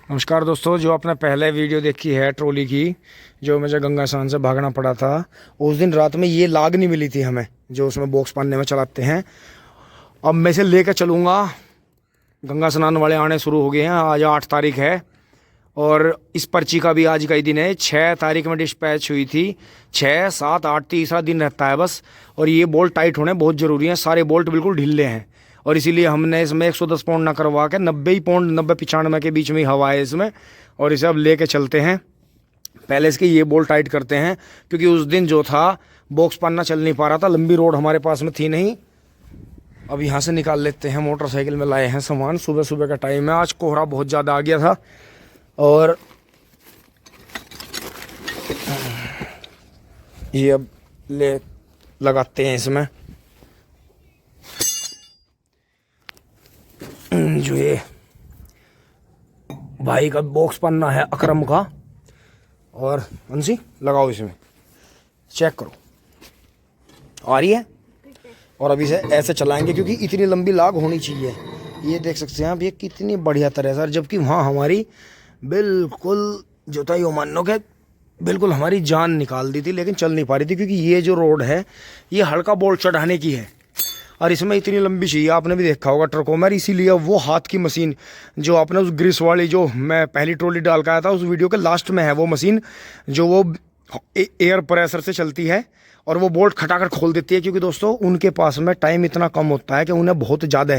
नमस्कार दोस्तों, जो आपने पहले वीडियो देखी है ट्रॉली की, जो मुझे गंगा स्नान से भागना पड़ा था, उस दिन रात में ये लाग नहीं मिली थी हमें, जो उसमें बॉक्स पानने में चलाते हैं। अब मैं इसे लेकर चलूँगा। गंगा स्नान वाले आने शुरू हो गए हैं। आज 8 तारीख है और इस पर्ची का भी आज का ही दिन है। 6 तारीख में डिस्पैच हुई थी। 6, 7, 8 तीसरा दिन रहता है बस। और ये बोल्ट टाइट होने बहुत ज़रूरी हैं। सारे बोल्ट बिल्कुल ढीले हैं और इसीलिए हमने इसमें 110 पाउंड ना करवा के 90 ही पाउंड, 90-95 के बीच में ही हवा है इसमें। और इसे अब लेके चलते हैं। पहले इसके ये बोल्ट टाइट करते हैं, क्योंकि उस दिन जो था बॉक्स पन्ना चल नहीं पा रहा था, लंबी रोड हमारे पास में थी नहीं। अब यहाँ से निकाल लेते हैं। मोटरसाइकिल में लाए हैं सामान। सुबह सुबह का टाइम है। आज कोहरा बहुत ज़्यादा आ गया था और ये अब ले लगाते हैं इसमें। जो ये भाई का बॉक्स पन्ना है अकरम का, और अंशी लगाओ इसमें, चेक करो आ रही है। और अभी से ऐसे चलाएंगे क्योंकि इतनी लंबी लाग होनी चाहिए। ये देख सकते हैं आप, ये कितनी बढ़िया तरह सर, जबकि वहाँ हमारी बिल्कुल जो था यो मानो के बिल्कुल हमारी जान निकाल दी थी, लेकिन चल नहीं पा रही थी, क्योंकि ये जो रोड है ये हल्का बोल्ट चढ़ाने की है और इसमें इतनी लंबी चाहिए। आपने भी देखा होगा ट्रकों में, इसीलिए वो हाथ की मशीन जो आपने उस ग्रीस वाली जो मैं पहली ट्रॉली डाल के आया था, उस वीडियो के लास्ट में है वो मशीन, जो वो एयर प्रेशर से चलती है और वो बोल्ट खटाखट खोल देती है। क्योंकि दोस्तों उनके पास में टाइम इतना कम होता है कि उन्हें बहुत ज़्यादा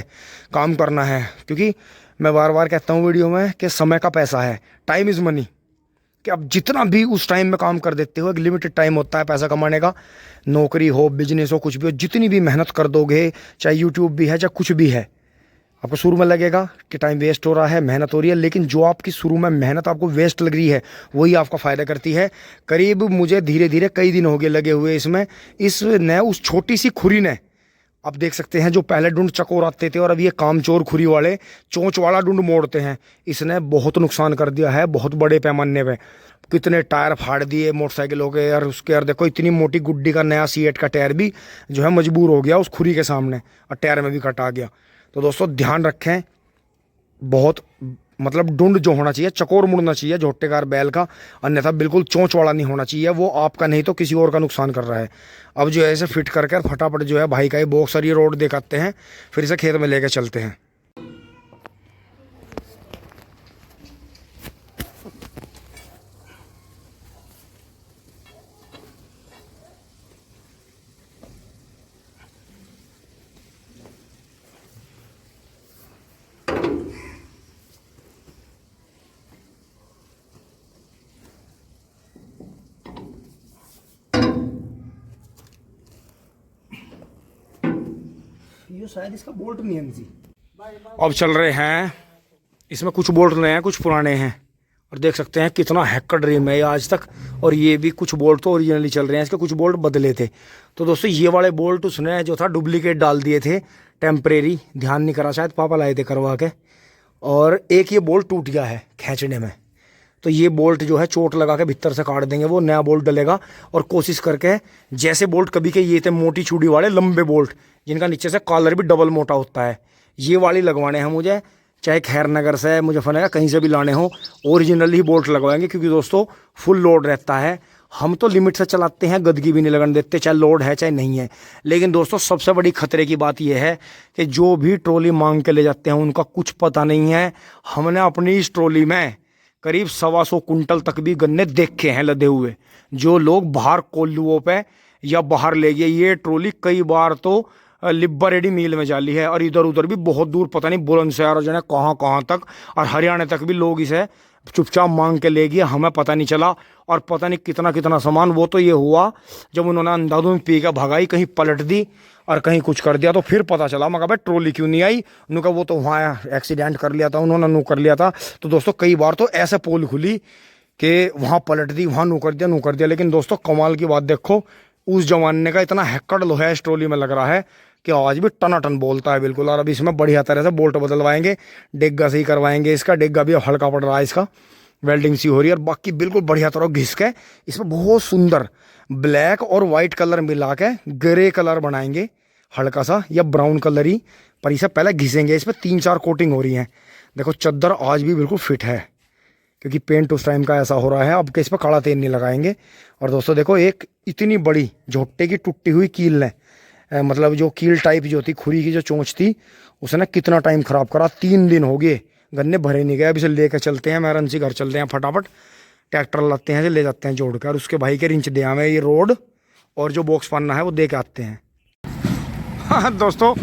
काम करना है। क्योंकि मैं बार बार कहता हूँ वीडियो में कि समय का पैसा है, टाइम इज़ मनी। कि अब जितना भी उस टाइम में काम कर देते हो, एक लिमिटेड टाइम होता है पैसा कमाने का। नौकरी हो, बिजनेस हो, कुछ भी हो, जितनी भी मेहनत कर दोगे, चाहे यूट्यूब भी है चाहे कुछ भी है, आपको शुरू में लगेगा कि टाइम वेस्ट हो रहा है, मेहनत हो रही है, लेकिन जो आपकी शुरू में मेहनत आपको वेस्ट लग रही है वही आपका फ़ायदा करती है। करीब मुझे धीरे धीरे कई दिन हो गए लगे हुए इसमें। इसने उस छोटी सी खुरी ने, आप देख सकते हैं, जो पहले डुंड चकोर आते थे और अब ये कामचोर खुरी वाले चोंच वाला डुंड मोड़ते हैं, इसने बहुत नुकसान कर दिया है, बहुत बड़े पैमाने पे। कितने टायर फाड़ दिए मोटरसाइकिलों के। और उसके यार देखो, इतनी मोटी गुड्डी का नया C8 का टायर भी जो है मजबूर हो गया उस खुरी के सामने, और टायर में भी कट आ गया। तो दोस्तों ध्यान रखें, बहुत मतलब डुंड जो होना चाहिए चकोर मुड़ना चाहिए झोटेकार बैल का, अन्यथा बिल्कुल चोंच वाला नहीं होना चाहिए। वो आपका नहीं तो किसी और का नुकसान कर रहा है। अब जो है इसे फिट करके फटाफट जो है भाई का ये बॉक्स और ये रोड दिखाते हैं, फिर इसे खेत में लेके चलते हैं। ये शायद इसका बोल्ट नहीं है। अब चल रहे हैं इसमें, कुछ बोल्ट नए हैं कुछ पुराने हैं, और देख सकते हैं कितना हैक्कर ड्रीम है ये आज तक। और ये भी कुछ बोल्ट तो ओरिजिनली चल रहे हैं, इसके कुछ बोल्ट बदले थे। तो दोस्तों ये वाले बोल्ट उसने जो था डुप्लीकेट डाल दिए थे, टेम्परेरी, ध्यान नहीं करा, शायद पापा लाए थे करवा के। और एक ये बोल्ट टूट गया है खींचने में, तो ये बोल्ट जो है चोट लगा के भीतर से काट देंगे, वो नया बोल्ट डलेगा। और कोशिश करके, जैसे बोल्ट कभी के ये थे मोटी चूड़ी वाले लंबे बोल्ट, जिनका नीचे से कॉलर भी डबल मोटा होता है, ये वाली लगवाने हैं मुझे। चाहे खैर नगर से, मुजफ्फरनगर, कहीं से भी लाने हो, ओरिजिनल ही बोल्ट लगवाएंगे। क्योंकि दोस्तों फुल लोड रहता है, हम तो लिमिट से चलाते हैं, गदगी भी नहीं लगन देते, चाहे लोड है चाहे नहीं है। लेकिन दोस्तों सबसे बड़ी खतरे की बात यह है कि जो भी ट्रॉली मांग के ले जाते हैं उनका कुछ पता नहीं है। हमने अपनी इस ट्रॉली में करीब 125 कुंटल तक भी गन्ने देखे हैं लदे हुए, जो लोग बाहर कोल्लुओं पे या बाहर ले गए। ये ट्रॉली कई बार तो लिब्बा-रेड्डी मील में जाली है, और इधर उधर भी बहुत दूर, पता नहीं बुलंदशहर जो है कहाँ तक, और हरियाणा तक भी लोग इसे चुपचाप मांग के ले गए, हमें पता नहीं चला। और पता नहीं कितना कितना सामान, वो तो ये हुआ जब उन्होंने अंधाधुंध पी के भगाई, कहीं पलट दी और कहीं कुछ कर दिया, तो फिर पता चला। मगर भाई ट्रॉली क्यों नहीं आई, उन्होंने कहा वो तो वहाँ एक्सीडेंट कर लिया था उन्होंने, नू कर लिया था। तो दोस्तों कई बार तो ऐसे पोल खुली कि वहाँ पलट दी, वहाँ नू कर दिया। लेकिन दोस्तों कमाल की बात देखो, उस जमाने का इतना हैक्कड़ लोहा इस ट्रॉली में लग रहा है कि आज भी टनाटन बोलता है बिल्कुल। और अब इसमें बढ़िया तरह से बोल्ट बदलवाएंगे, डेग्गा सही करवाएंगे। इसका डेग्गा भी अब हल्का पड़ रहा है, इसका वेल्डिंग सी हो रही है, और बाकी बिल्कुल बढ़िया तरह घिस के इसमें बहुत सुंदर ब्लैक और वाइट कलर मिला के ग्रे कलर बनाएंगे, हल्का सा या ब्राउन कलर ही, पर इसे पहले घिसेंगे। इस पर 3-4 कोटिंग हो रही हैं। देखो चद्दर आज भी बिल्कुल फिट है, क्योंकि पेंट उस टाइम का ऐसा हो रहा है। अब के इस पर काला तेल नहीं लगाएंगे। और दोस्तों देखो, एक इतनी बड़ी झोट्टे की टूटी हुई कील है, मतलब जो कील टाइप जो थी, खुरी की जो चोंच थी, उसने कितना टाइम खराब करा। 3 दिन हो गए, गन्ने भरे नहीं गए। अब इसे लेकर चलते हैं, मैं से घर चलते हैं फटाफट, ट्रैक्टर लाते हैं, ले जाते हैं जोड़ कर। उसके भाई के रिंच दे हमें ये रोड और जो बॉक्स पन्ना है वो दे के आते हैं। हाँ दोस्तों,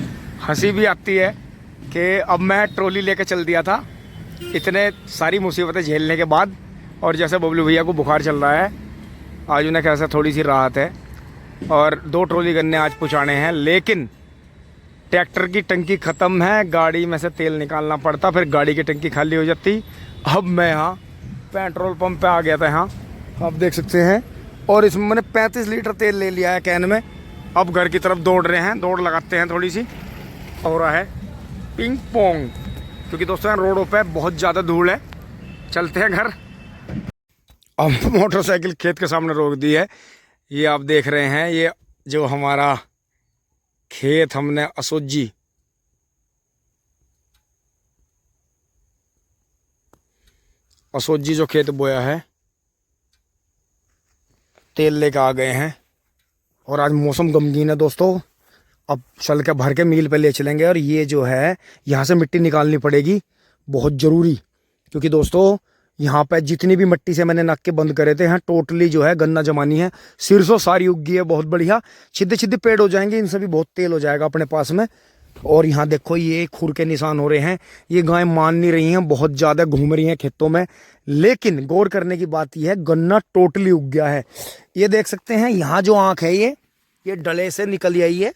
हंसी भी आती है कि अब मैं ट्रॉली लेके चल दिया था इतने सारी मुसीबतें झेलने के बाद, और जैसे बबलू भैया को बुखार चल रहा है, आज उन्हें कैसा थोड़ी सी राहत है, और 2 ट्रॉली गन्ने आज पहुँचाने हैं। लेकिन ट्रैक्टर की टंकी ख़त्म है, गाड़ी में से तेल निकालना पड़ता, फिर गाड़ी की टंकी खाली हो जाती। अब मैं यहाँ पेट्रोल पंप पे आ गया था, यहाँ आप देख सकते हैं, और इसमें मैंने 35 लीटर तेल ले लिया है कैन में। अब घर की तरफ दौड़ रहे हैं, दौड़ लगाते हैं, थोड़ी सी हो रहा है पिंग पोंग, क्योंकि दोस्तों यहाँ रोडों पे बहुत ज़्यादा धूल है। चलते हैं घर। अब मोटरसाइकिल खेत के सामने रोक दी है। ये आप देख रहे हैं, ये जो हमारा खेत हमने असोजी जो खेत बोया है, तेल लेके आ गए हैं। और आज मौसम गमगीन है दोस्तों। अब चल के भर के मिल पे ले चलेंगे। और ये जो है, यहाँ से मिट्टी निकालनी पड़ेगी, बहुत ज़रूरी, क्योंकि दोस्तों यहाँ पे जितनी भी मिट्टी से मैंने नक्के बंद करे थे, यहाँ टोटली जो है गन्ना जमानी है। सिरसों सारी उगी है, बहुत बढ़िया। छिद्दे छिद्दे पेड़ हो जाएंगे, इनसे भी बहुत तेल हो जाएगा अपने पास में। और यहाँ देखो, ये खुर के निशान हो रहे हैं। ये गाय मान नहीं रही हैं, बहुत ज़्यादा घूम रही हैं खेतों में। लेकिन गौर करने की बात यह है, गन्ना टोटली उग गया है। ये देख सकते हैं, यहाँ जो आँख है, ये डले से निकल आई है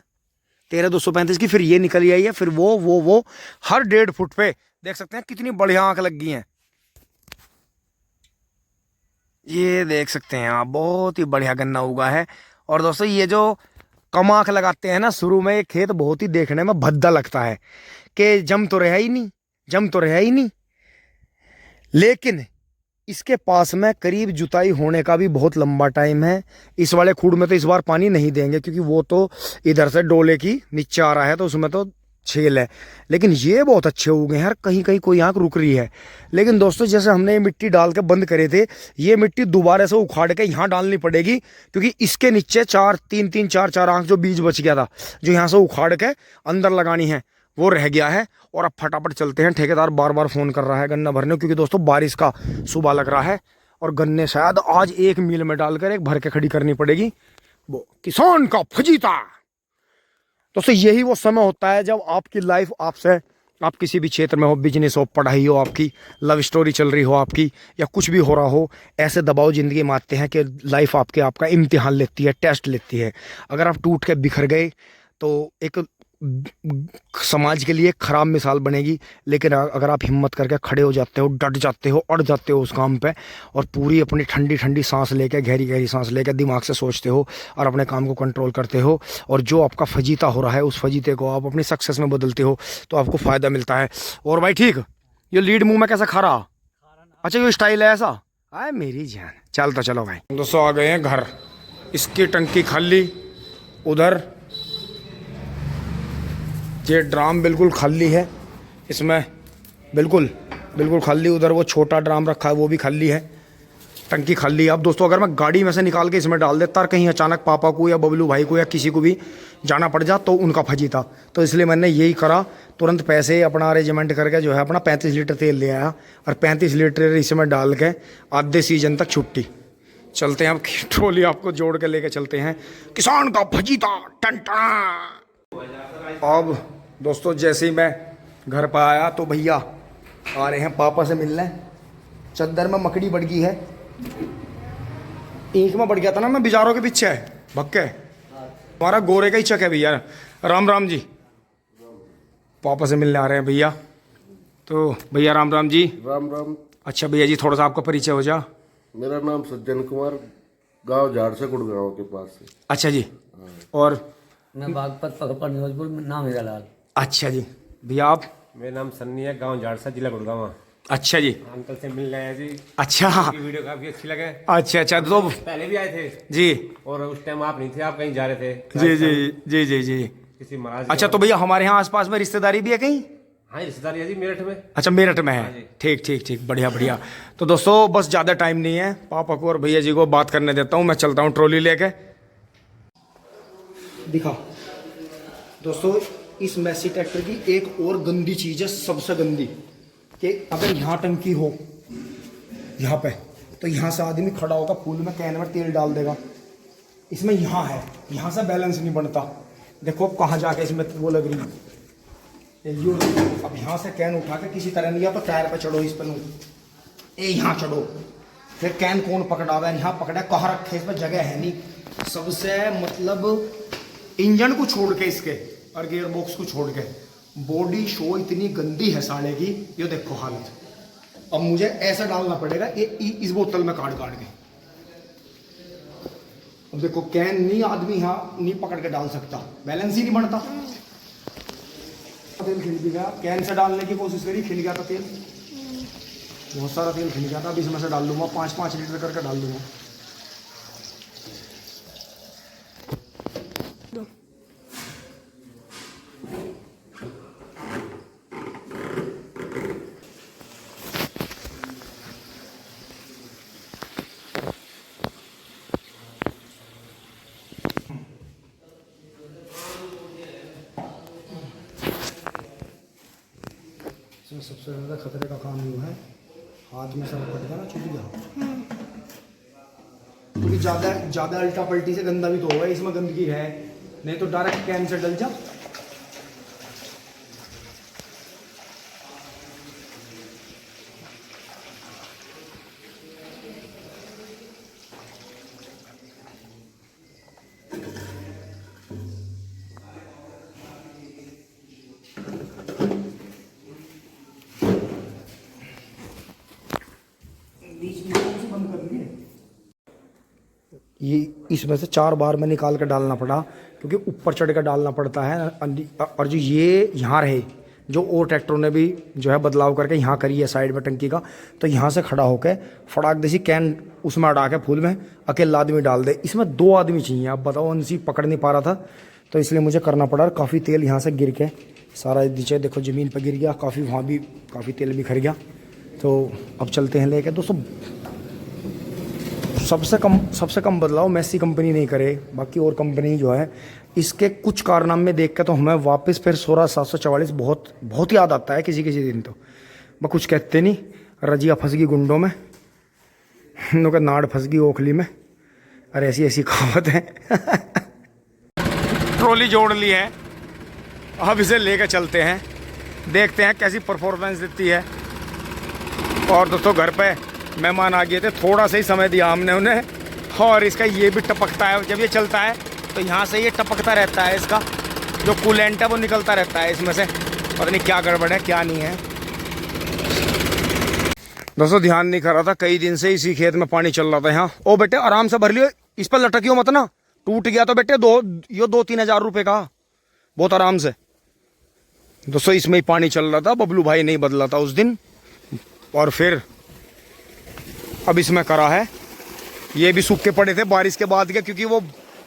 13,235 की, फिर ये निकल आई है, फिर वो हर 1.5 फुट पे देख सकते हैं कितनी बढ़िया आँख लग गई हैं। ये देख सकते हैं आप, बहुत ही बढ़िया गन्ना उगा है। और दोस्तों, ये जो कम आँख लगाते हैं ना शुरू में, ये खेत बहुत ही देखने में भद्दा लगता है कि जम तो रहा ही नहीं। लेकिन इसके पास में करीब जुताई होने का भी बहुत लंबा टाइम है। इस वाले खूड़ में तो इस बार पानी नहीं देंगे, क्योंकि वो तो इधर से डोले की नीचे आ रहा है, तो उसमें तो छेल है। लेकिन ये बहुत अच्छे उगे हैं यार, कहीं कहीं कोई आँख रुक रही है। लेकिन दोस्तों, जैसे हमने ये मिट्टी डाल के बंद करे थे, ये मिट्टी दोबारा से उखाड़ के यहाँ डालनी पड़ेगी, क्योंकि इसके नीचे 4 आँख जो बीज बच गया था, जो यहाँ से उखाड़ के अंदर लगानी है, वो रह गया है। और अब फटाफट चलते हैं। ठेकेदार बार बार फ़ोन कर रहा है गन्ना भरने, क्योंकि दोस्तों बारिश का सुबह लग रहा है, और गन्ने शायद आज एक मील में डालकर एक भर के खड़ी करनी पड़ेगी। वो किसान का फजीता। दोस्तों, यही वो समय होता है जब आपकी लाइफ आपसे, आप किसी भी क्षेत्र में हो, बिजनेस हो, पढ़ाई हो, आपकी लव स्टोरी चल रही हो आपकी, या कुछ भी हो रहा हो, ऐसे दबाव ज़िंदगी में आते हैं कि लाइफ आपका इम्तिहान लेती है, टेस्ट लेती है। अगर आप टूट के बिखर गए तो एक समाज के लिए खराब मिसाल बनेगी। लेकिन अगर आप हिम्मत करके खड़े हो जाते हो, डट जाते हो, अड़ जाते हो उस काम पे, और पूरी अपनी ठंडी ठंडी सांस लेके, गहरी गहरी सांस लेके दिमाग से सोचते हो और अपने काम को कंट्रोल करते हो, और जो आपका फजीता हो रहा है उस फजीते को आप अपनी सक्सेस में बदलते हो, तो आपको फ़ायदा मिलता है। और भाई ठीक, ये लीड मुंह में कैसा खा रहा? अच्छा, ये स्टाइल है ऐसा? आए मेरी जान, चलता चलो भाई। दोस्तों, आ गए हैं घर। इसकी टंकी खाली, उधर ये ड्राम बिल्कुल खाली है, इसमें बिल्कुल खाली। उधर वो छोटा ड्राम रखा है, वो भी खाली है, टंकी खाली है। अब दोस्तों, अगर मैं गाड़ी में से निकाल के इसमें डाल देता और कहीं अचानक पापा को या बबलू भाई को या किसी को भी जाना पड़ जा, तो उनका फजी था। तो इसलिए मैंने यही करा, तुरंत पैसे अपना अरेंजमेंट करके जो है अपना 35 लीटर तेल ले आया, और 35 लीटर इसमें डाल के आधे सीजन तक छुट्टी। चलते हैं अब, ट्रॉली आपको जोड़ के लेके चलते हैं। किसान का फजीता टन टन। अब दोस्तों, जैसे ही मैं घर पर आया तो भैया आ रहे हैं पापा से मिलने। चद्दर में मकड़ी बढ़ गई है, ईंख में बढ़ गया था ना, मैं बिजारों के पीछे भक्के। हमारा गोरे का ही चक है भैया। राम राम जी। पापा से मिलने आ रहे हैं भैया। तो भैया राम राम जी। राम राम। अच्छा भैया जी, थोड़ा सा आपका परिचय हो जा। मेरा नाम सज्जन कुमार, गांव झाड़सा गुड़गांव के पास से। अच्छा जी। और मैं बागपत पकड़ न्यूजपुर, नाम हीरा लाल। अच्छा जी। भैया आप? मेरा नाम सन्नी है, गांव झाड़सा, जिला गुड़गांव। अच्छा जी। अंकल से मिल रहे हैं जी। अच्छा, वीडियो काफी अच्छी लगे। अच्छा। तो पहले भी आए थे जी, और उस टाइम आप नहीं थे, आप कहीं जा रहे थे। जी जी जी जी जी। किसी महाराज। अच्छा, तो भैया हमारे यहाँ आसपास में रिश्तेदारी भी है कहीं? हाँ रिश्तेदारी है जी मेरठ में। अच्छा मेरठ में हाँ है। जी। ठीक ठीक ठीक, बढ़िया बढ़िया। तो दोस्तों बस ज़्यादा टाइम नहीं है, पापा को और भैया जी को बात करने देता हूँ, मैं चलता हूँ ट्रॉली लेके। दिखा दोस्तों, इस मैसी ट्रैक्टर की एक और गंदी चीज़ है, सबसे गंदी, कि अगर यहाँ टंकी हो यहाँ पे, तो यहाँ से आदमी खड़ा होगा, फूल में कैन में तेल डाल देगा। इसमें यहाँ है, यहाँ से बैलेंस नहीं बनता। देखो अब कहाँ जाके इसमें वो लग रही है। अब यहाँ से कैन उठा के किसी तरह नहीं, या तो टायर पे चढ़ो, इस पर यहाँ चढ़ो, फिर कैन कौन पकड़ावा, यहाँ पकड़ा कहाँ रखे, इस पर जगह है नहीं। सबसे मतलब इंजन को छोड़ के इसके और गियर बॉक्स को छोड़ के बॉडी शो इतनी गंदी है साले की, ये देखो हालत। अब मुझे ऐसा डालना पड़ेगा ये इस बोतल में काट काट के। अब देखो कैन नहीं आदमी यहाँ नहीं पकड़ के डाल सकता, बैलेंस ही नहीं बनता। तेल खिल भी गया, कैन से डालने की कोशिश करी, खिल गया था तेल, बहुत सारा तेल खिल गया था। अभी इसमें से डाल दूंगा 5-5 लीटर करके डाल दूंगा। इसमें सबसे ज़्यादा खतरे का काम ये है, हाथ में सब फट गया ना, छूट गया। क्योंकि ज़्यादा अल्टा पल्टी से गंदा भी तो होगा, इसमें गंदगी है, नहीं तो डायरेक्ट कैन से डल जा। ये इसमें से 4 बार में निकाल कर डालना पड़ा, क्योंकि ऊपर चढ़ कर डालना पड़ता है। और जो ये यहाँ रहे, जो और ट्रैक्टरों ने भी जो है बदलाव करके यहाँ करी है साइड में टंकी का, तो यहाँ से खड़ा होकर फटाक देसी कैन उसमें अड़ा के फूल में अकेला आदमी डाल दे। इसमें 2 आदमी चाहिए। आप बताओ, उनसी पकड़ नहीं पा रहा था, तो इसलिए मुझे करना पड़ा। और काफ़ी तेल यहाँ से गिर के सारा नीचे देखो ज़मीन पर गिर गया, काफ़ी वहाँ भी काफ़ी तेल बिखर गया। तो अब चलते हैं लेके। दोस्तों सबसे कम बदलाव मैसी कंपनी नहीं करे, बाकी और कंपनी जो है इसके कुछ कारनामे देख के तो हमें वापस फिर 16744 बहुत याद आता है किसी किसी दिन। तो मैं कुछ कहते नहीं, रजिया फंस गई गुंडों में, नो का नाड़ फंस गई ओखली में, अरे ऐसी ऐसी कहावत है। ट्रॉली जोड़ ली है, अब इसे लेकर चलते हैं, देखते हैं कैसी परफॉर्मेंस देती है। और दोस्तों घर पे मेहमान आ गए थे, थोड़ा सा ही समय दिया हमने उन्हें, और इसका ये भी टपकता है जब ये चलता है, तो यहाँ से ये टपकता रहता है, इसका जो कूलेंट है वो निकलता रहता है इसमें से। पता नहीं क्या गड़बड़ है क्या नहीं है। दोस्तों ध्यान नहीं कर रहा था, कई दिन से इसी खेत में पानी चल रहा था यहाँ। ओ बेटे आराम से भर लियो, इस पर लटकियो मत ना, टूट गया तो बेटे 2-3 हज़ार रुपये का, बहुत आराम से। दोस्तों इसमें ही पानी चल रहा था, बबलू भाई नहीं बदला था उस दिन, और फिर अब इसमें करा है। ये भी सूख के पड़े थे बारिश के बाद के, क्योंकि वो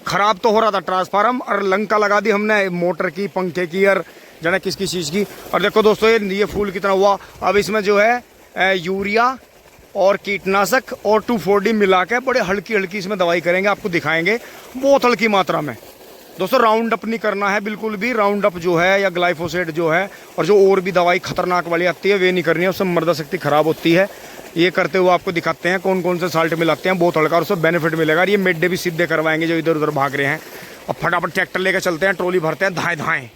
ख़राब तो हो रहा था ट्रांसफार्म, और लंका लगा दी हमने मोटर की, पंखे की, और जाने किसकी चीज़ की। और देखो दोस्तों ये फूल कितना हुआ। अब इसमें जो है यूरिया और कीटनाशक और 2,4-D मिला के बड़े हल्की हल्की इसमें दवाई करेंगे, आपको दिखाएंगे, बहुत हल्की मात्रा में। दोस्तों राउंड अप नहीं करना है बिल्कुल भी, राउंड अप जो है या ग्लाइफोसेट जो है, और जो और भी दवाई खतरनाक वाली आती है वे नहीं करनी है, उससे मर्दा शक्ति खराब होती है। ये करते हुए आपको दिखाते हैं कौन कौन से साल्ट मिलाते हैं, बहुत हल्का, और उससे बेनिफिट मिलेगा। और ये मिड डे भी सीधे करवाएंगे जो इधर उधर भाग रहे हैं। अब फटाफट ट्रैक्टर लेकर चलते हैं, ट्रॉली भरते हैं, धाएं धाएं।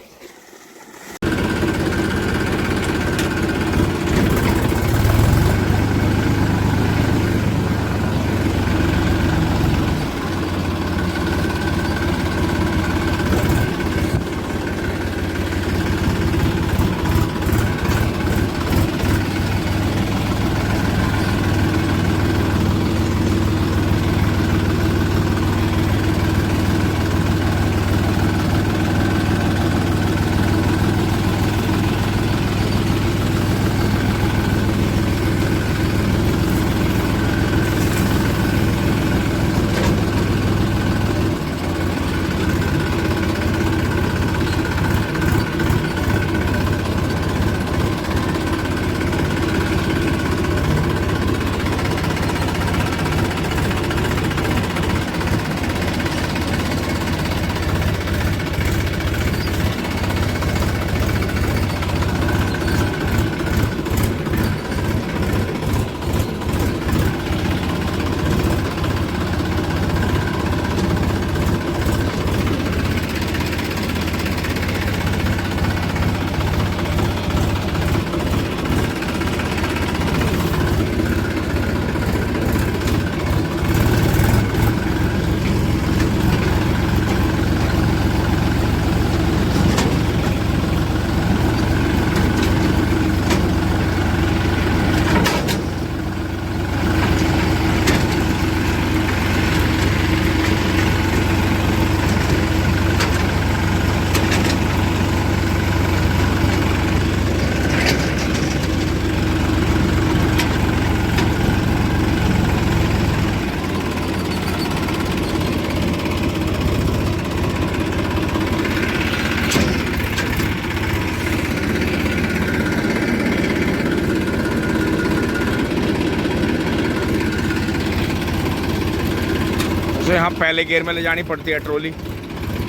दोस्तों यहाँ पहले गियर में ले जानी पड़ती है ट्रॉली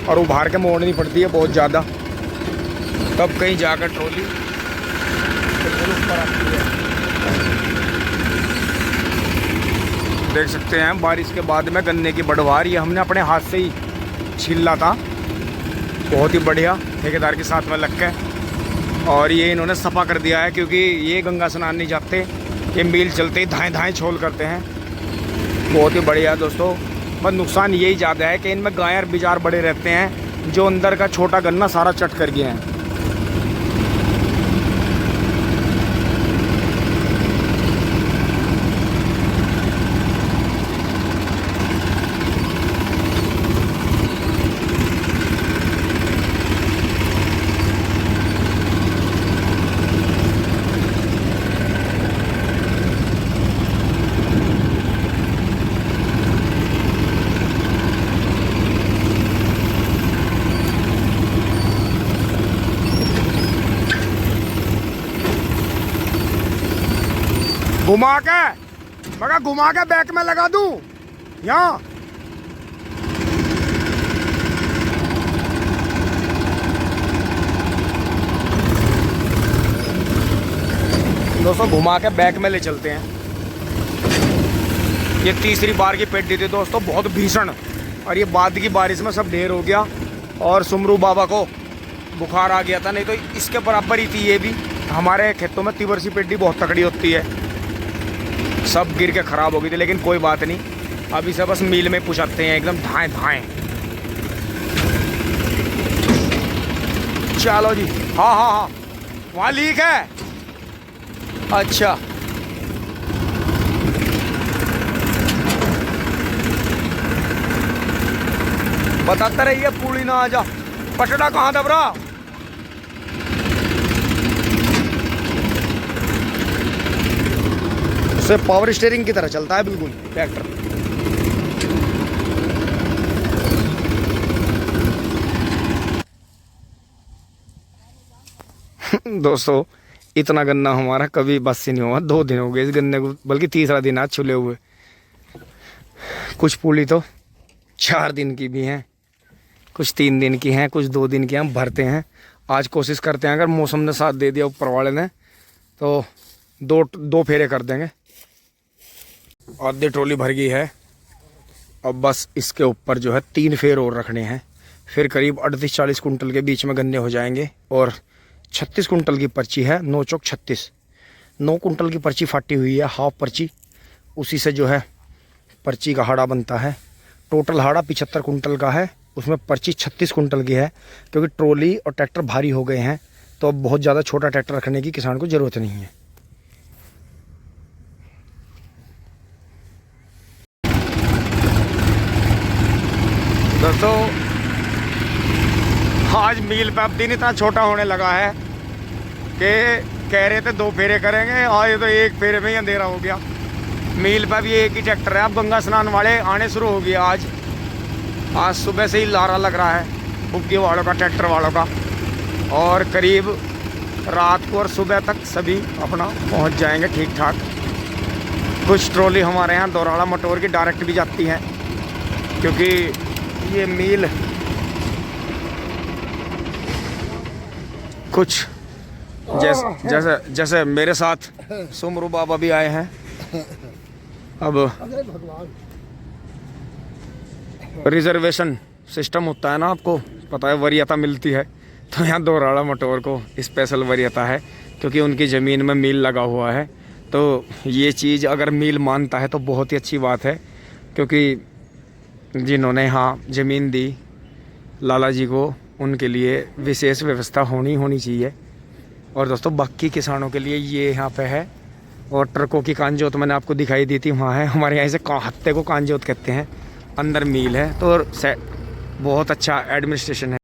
और उभार के मोड़नी पड़ती है बहुत ज़्यादा, तब कहीं जाकर ट्रॉली ऊपर आती है। देख सकते हैं बारिश के बाद में गन्ने की बढ़वार, ये हमने अपने हाथ से ही छीला था, बहुत ही बढ़िया ठेकेदार के साथ में लग के। और ये इन्होंने सफा कर दिया है क्योंकि ये गंगा स्नान नहीं जाते, ये मील चलते ही धाएँ धाएँ छोल करते हैं। बहुत ही बढ़िया दोस्तों, बस नुकसान यही ज़्यादा है कि इनमें गायर बिजार बड़े रहते हैं जो अंदर का छोटा गन्ना सारा चट कर गए हैं। घुमा के बैक में लगा दूं यहाँ। दोस्तों घुमा के बैक में ले चलते हैं। ये तीसरी बार की पेटी थी दोस्तों, बहुत भीषण, और ये बाद की बारिश में सब ढेर हो गया और सुमरू बाबा को बुखार आ गया था, नहीं तो इसके बराबर ही थी ये भी। हमारे खेतों में तिवरसी पेटी बहुत तकड़ी होती है, सब गिर के ख़राब हो गई थी, लेकिन कोई बात नहीं, अभी से बस मील में पुछाते हैं एकदम धाएँ धाएँ। चलो जी, हाँ हाँ हाँ वहाँ लीक है, अच्छा बताते रहिए पूरी ना आ जा। पटड़ा कहाँ दबरा? से पावर स्टीयरिंग की तरह चलता है बिल्कुल ट्रैक्टर। दोस्तों इतना गन्ना हमारा कभी बस से नहीं हुआ, 2 दिन हो गए इस गन्ने को, बल्कि तीसरा दिन आज छुले हुए। कुछ पूली तो 4 दिन की भी हैं, कुछ 3 दिन की हैं, कुछ 2 दिन की हम भरते हैं। आज कोशिश करते हैं, अगर मौसम ने साथ दे दिया ऊपर वाले ने तो 2 फेरे कर देंगे। आधी ट्रॉली भर गई है, अब बस इसके ऊपर जो है 3 फेर और रखने हैं, फिर करीब 38-40 कुंटल के बीच में गन्ने हो जाएंगे। और 36 कुंटल की पर्ची है, 9 चौक 36, 9 कुंटल की पर्ची फाटी हुई है, हाफ पर्ची, उसी से जो है पर्ची का हाड़ा बनता है। टोटल हाड़ा 75 कुंटल का है, उसमें पर्ची 36 कुंटल की है। क्योंकि ट्रॉली और ट्रैक्टर भारी हो गए हैं तो अब बहुत ज़्यादा छोटा ट्रैक्टर रखने की किसान को ज़रूरत नहीं है। दोस्तों आज मील पे अब दिन इतना छोटा होने लगा है कि कह रहे थे 2 फेरे करेंगे, आज तो 1 फेरे में ही अंधेरा हो गया। मील पे भी एक ही ट्रैक्टर है, अब गंगा स्नान वाले आने शुरू हो गया। आज सुबह से ही लारा लग रहा है बुग्गी वालों का, ट्रैक्टर वालों का, और करीब रात को और सुबह तक सभी अपना पहुंच जाएंगे ठीक ठाक। कुछ ट्रॉली हमारे यहाँ दोराड़ा मटोर की डायरेक्ट भी जाती हैं, क्योंकि ये मील कुछ जैसे मेरे साथ सुमरू बाबा भी आए हैं। अब रिजर्वेशन सिस्टम होता है ना, आपको पता है, वरीयता मिलती है, तो यहाँ दोराड़ा मटोर को स्पेशल वरीयता है क्योंकि उनकी ज़मीन में मील लगा हुआ है। तो ये चीज़ अगर मील मानता है तो बहुत ही अच्छी बात है, क्योंकि जिन्होंने यहाँ ज़मीन दी लाला जी को, उनके लिए विशेष व्यवस्था होनी चाहिए। और दोस्तों बाकी किसानों के लिए ये यहाँ पे है। और ट्रकों की कांजोत मैंने आपको दिखाई दी थी, वहाँ है। हमारे यहाँ से हत्ते को कांजोत कहते हैं, अंदर मील है, तो बहुत अच्छा एडमिनिस्ट्रेशन है।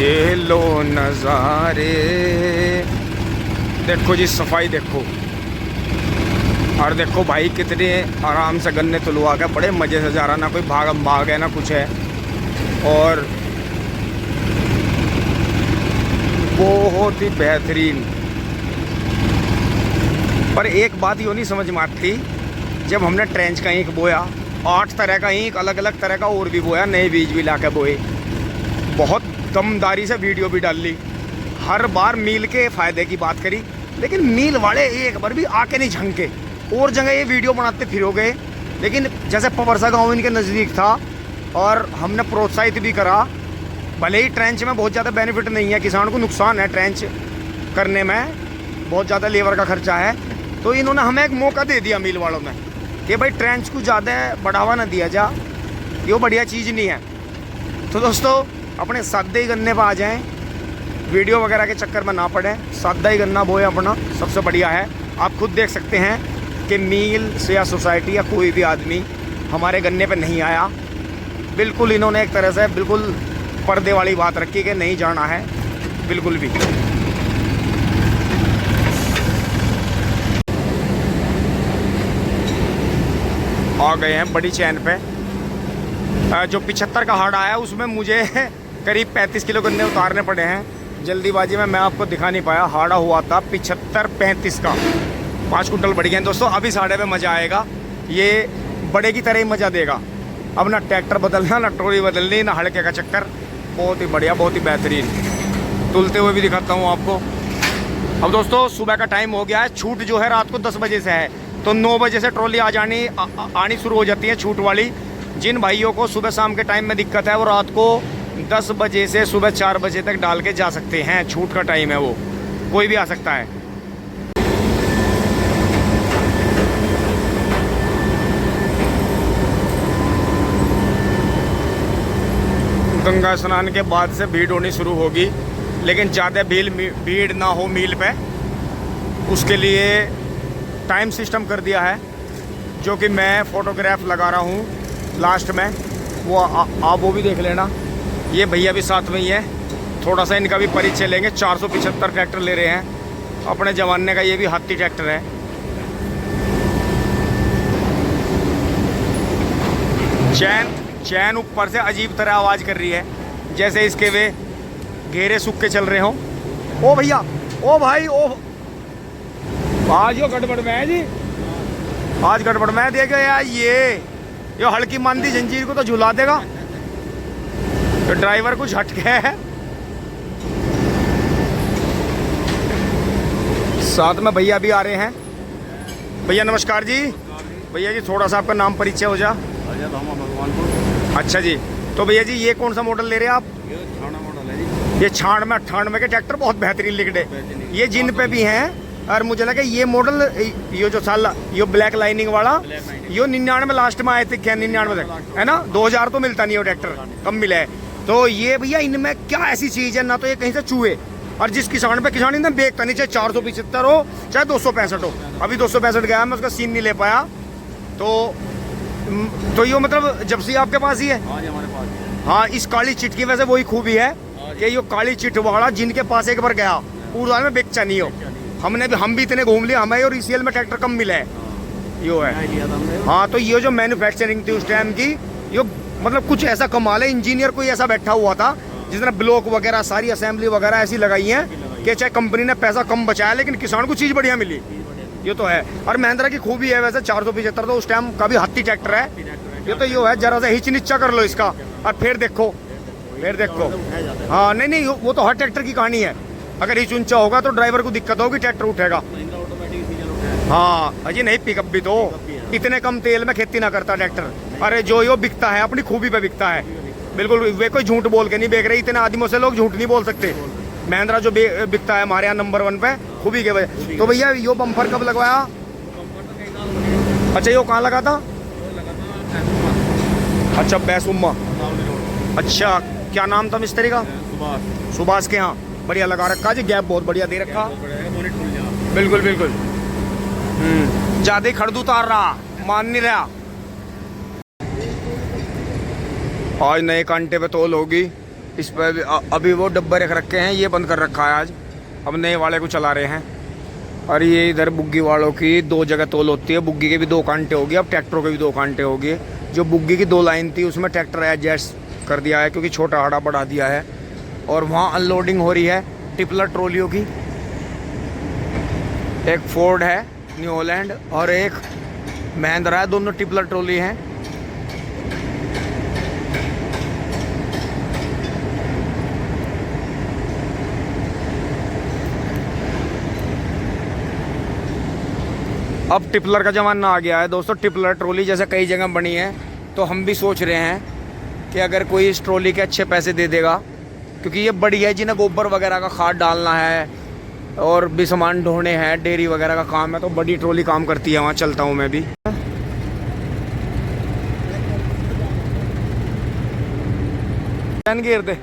ये लो नज़ारे, देखो जी सफाई देखो, और देखो भाई कितने आराम से गन्ने तुलवा के बड़े मज़े से जा रहा, ना कोई भाग है ना कुछ है। और बहुत ही बेहतरीन। पर एक बात यूँ नहीं समझ में आती जब हमने ट्रेंच का ईंख बोया, 8 तरह का ईंख अलग अलग तरह का और भी बोया, नए बीज भी ला के बोए, बहुत दमदारी से वीडियो भी डाल ली, हर बार मील के फ़ायदे की बात करी, लेकिन मील वाले एक बार भी आके नहीं झंके। और जगह ये वीडियो बनाते फिर हो गए, लेकिन जैसे पवरसा गाँव इनके नज़दीक था और हमने प्रोत्साहित भी करा। भले ही ट्रेंच में बहुत ज़्यादा बेनिफिट नहीं है, किसान को नुकसान है ट्रेंच करने में, बहुत ज़्यादा लेबर का खर्चा है, तो इन्होंने हमें एक मौका दे दिया मील वालों ने कि भाई ट्रेंच को ज़्यादा बढ़ावा ना दिया जा, ये बढ़िया चीज़ नहीं है। तो दोस्तों अपने सादे ही गन्ने पर आ जाएं, वीडियो वगैरह के चक्कर में ना पड़े, सादा ही गन्ना बोए अपना, सबसे बढ़िया है। आप खुद देख सकते हैं कि मील से या सोसाइटी या कोई भी आदमी हमारे गन्ने पे नहीं आया, बिल्कुल इन्होंने एक तरह से बिल्कुल पर्दे वाली बात रखी कि नहीं जाना है बिल्कुल भी। आ गए हैं बड़ी चैन पे। जो 75 का हाड़ आया उसमें मुझे करीब 35 किलो गन्ने उतारने पड़े हैं, जल्दीबाजी में मैं आपको दिखा नहीं पाया। हाड़ा हुआ था 75-35 का, 5 कुंटल बढ़ गए दोस्तों। अभी साढ़े पे मज़ा आएगा, ये बड़े की तरह ही मज़ा देगा। अब ना ट्रैक्टर बदलना, ना ट्रॉली बदलनी, ना हड़के का चक्कर, बहुत ही बढ़िया, बहुत ही बेहतरीन। तुलते हुए भी दिखाता हूँ आपको। अब दोस्तों सुबह का टाइम हो गया है, छूट जो है रात को 10 बजे से है, तो 9 बजे से ट्रॉली आनी शुरू हो जाती है छूट वाली। जिन भाइयों को सुबह शाम के टाइम में दिक्कत है वो रात को 10 बजे से सुबह 4 बजे तक डाल के जा सकते हैं, छूट का टाइम है वो, कोई भी आ सकता है। गंगा स्नान के बाद से भीड़ होनी शुरू होगी, लेकिन ज़्यादा भीड़ ना हो मील पे, उसके लिए टाइम सिस्टम कर दिया है, जो कि मैं फ़ोटोग्राफ लगा रहा हूँ लास्ट में, वो आप वो भी देख लेना। ये भैया भी साथ में ही है, थोड़ा सा इनका भी परिचय लेंगे। 475 ट्रैक्टर ले रहे हैं अपने ज़माने का, ये भी हाथी ट्रैक्टर है। चैन ऊपर से अजीब तरह आवाज़ कर रही है, जैसे इसके वे घेरे सूख के चल रहे हों। ओ भैया, ओ भाई, ओ आज यो गड़बड़ में है जी, आज गड़बड़ में देगा यार। ये हल्की मांदी जंजीर को तो झुला देगा, तो ड्राइवर कुछ हट गया है। साथ में भैया भी आ रहे हैं। भैया नमस्कार जी। भैया जी थोड़ा सा आपका नाम परिचय हो जा। अच्छा जी, तो भैया जी ये कौन सा मॉडल ले रहे हैं आप? ये छाना मॉडल है जी। ये 98 के ट्रैक्टर बहुत बेहतरीन लिखड़े, ये जिन पे भी हैं। और मुझे लगा ये मॉडल, ये जो साल, ये ब्लैक लाइनिंग वाला, ये 99 लास्ट में आए थे क्या? 99 तक है ना, 2000 तो मिलता नहीं हो ट्रैक्टर, कम मिला है। तो ये भैया इनमें क्या ऐसी चीज़ है, ना तो ये कहीं से चूहे, और जिस किसान पे किसान इनमें बेचता नहीं, चाहे 475 हो चाहे 265 हो। अभी 265 गया, मैं उसका सीन नहीं ले पाया। तो ये मतलब जब से आपके पास ही है? हाँ जी हमारे पास है। हाँ, इस काली चिट की वजह से वही खूबी है कि ये काली चिट वाला जिनके पास एक बार गया पूरा में बेचा नहीं हो। हम भी इतने घूम लिए, हमें और रीसेल में ट्रैक्टर कम मिला है, यो है। हाँ, तो ये जो मैन्युफैक्चरिंग थी उस टाइम की, ये मतलब कुछ ऐसा कमाल है। इंजीनियर कोई ऐसा बैठा हुआ था जिसने ब्लॉक वगैरह सारी असेंबली वगैरह ऐसी लगाई है कि चाहे कंपनी ने पैसा कम बचाया, लेकिन किसान को चीज़ बढ़िया मिली, ये तो है। और महिंद्रा की खूबी है वैसे, 475 तो उस टाइम का भी हाथी ट्रैक्टर है, ये तो यो है। जरा सा हिच नीचा कर लो इसका और फिर देखो। हाँ नहीं, वो तो हर ट्रैक्टर की कहानी है। अगर हिच ऊंचा होगा तो ड्राइवर को दिक्कत होगी, ट्रैक्टर उठेगा। हाँ अजी नहीं, पिकअप भी तो इतने कम तेल में खेती ना करता ट्रैक्टर। अरे जो यो बिकता है अपनी खूबी पे बिकता है, बिल्कुल। वे कोई झूठ बोल के नहीं बेच रहे, इतने आदमियों से लोग झूठ नहीं बोल सकते। महिंद्रा जो बिकता है हमारे यहाँ नंबर 1 पे खूबी के वजह। तो भैया यो बम्पर कब लगवाया? अच्छा, यो कहाँ लगा था? अच्छा, बैसुम्मा। अच्छा, क्या नाम था मिस्त्री का? सुभाष के यहाँ बढ़िया लगा रखा जी, गैप बहुत बढ़िया दे रखा। बिल्कुल बिल्कुल। ज्यादा खड़द उतार रहा, मान नहीं रहा। आज नए कांटे पे तोल होगी, इस पर अभी वो डब्बे रख रखे हैं, ये बंद कर रखा है आज, अब नए वाले को चला रहे हैं। और ये इधर बुग्गी वालों की 2 जगह तोल होती है, बुग्गी के भी 2 कांटे हो गए, अब ट्रैक्टरों के भी 2 कांटे हो गए। जो बुग्गी की 2 लाइन थी उसमें ट्रैक्टर एडजस्ट कर दिया है, क्योंकि छोटा हाड़ा बढ़ा दिया है। और वहाँ अनलोडिंग हो रही है टिपलर ट्रॉलियों की। एक फोर्ड है न्यू हॉलैंड और एक महिंद्रा है, दोनों टिपलर ट्रॉली हैं। अब टिपलर का ज़माना आ गया है दोस्तों। टिपलर ट्रॉली जैसे कई जगह बनी है, तो हम भी सोच रहे हैं कि अगर कोई इस ट्रॉली के अच्छे पैसे दे देगा, क्योंकि ये बड़ी है, जिन्हें गोबर वगैरह का खाद डालना है और भी सामान ढोने हैं, डेयरी वगैरह का काम है, तो बड़ी ट्रॉली काम करती है। वहाँ चलता हूँ मैं भी। घेर दे,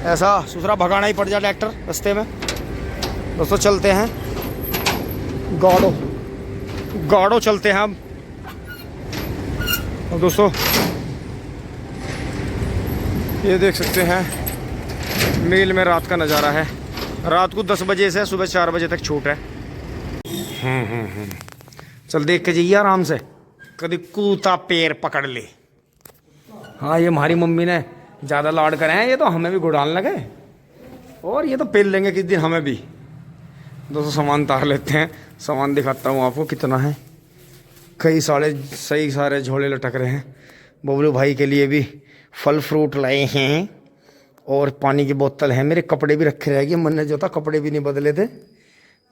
ऐसा दूसरा भगाना ही पड़ जाए ट्रैक्टर रास्ते में। दोस्तों चलते हैं, गाड़ो गाड़ो चलते हैं हम। और दोस्तों ये देख सकते हैं मील में रात का नज़ारा है। रात को 10 बजे से सुबह 4 बजे तक छूट है। चल देख के जाइए आराम से, कभी कूता पैर पकड़ ले। हाँ, ये हमारी मम्मी ने ज़्यादा लाड करे हैं, ये तो हमें भी घुड़ान लगे, और ये तो पेल लेंगे किस दिन हमें भी। दोस्तों सामान तार लेते हैं, सामान दिखाता हूँ आपको कितना है। कई सारे झोले लटक रहे हैं। बबलू भाई के लिए भी फल फ्रूट लाए हैं और पानी की बोतल है। मेरे कपड़े भी रखे रहेगी, मैंने जो था कपड़े भी नहीं बदले थे,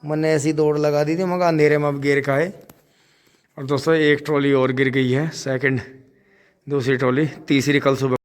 मैंने ऐसी दौड़ लगा दी थी, मगर अंधेरे में अब गिर खाए। और दोस्तों एक ट्रॉली और गिर गई है, सेकंड, दूसरी ट्रॉली, तीसरी कल सुबह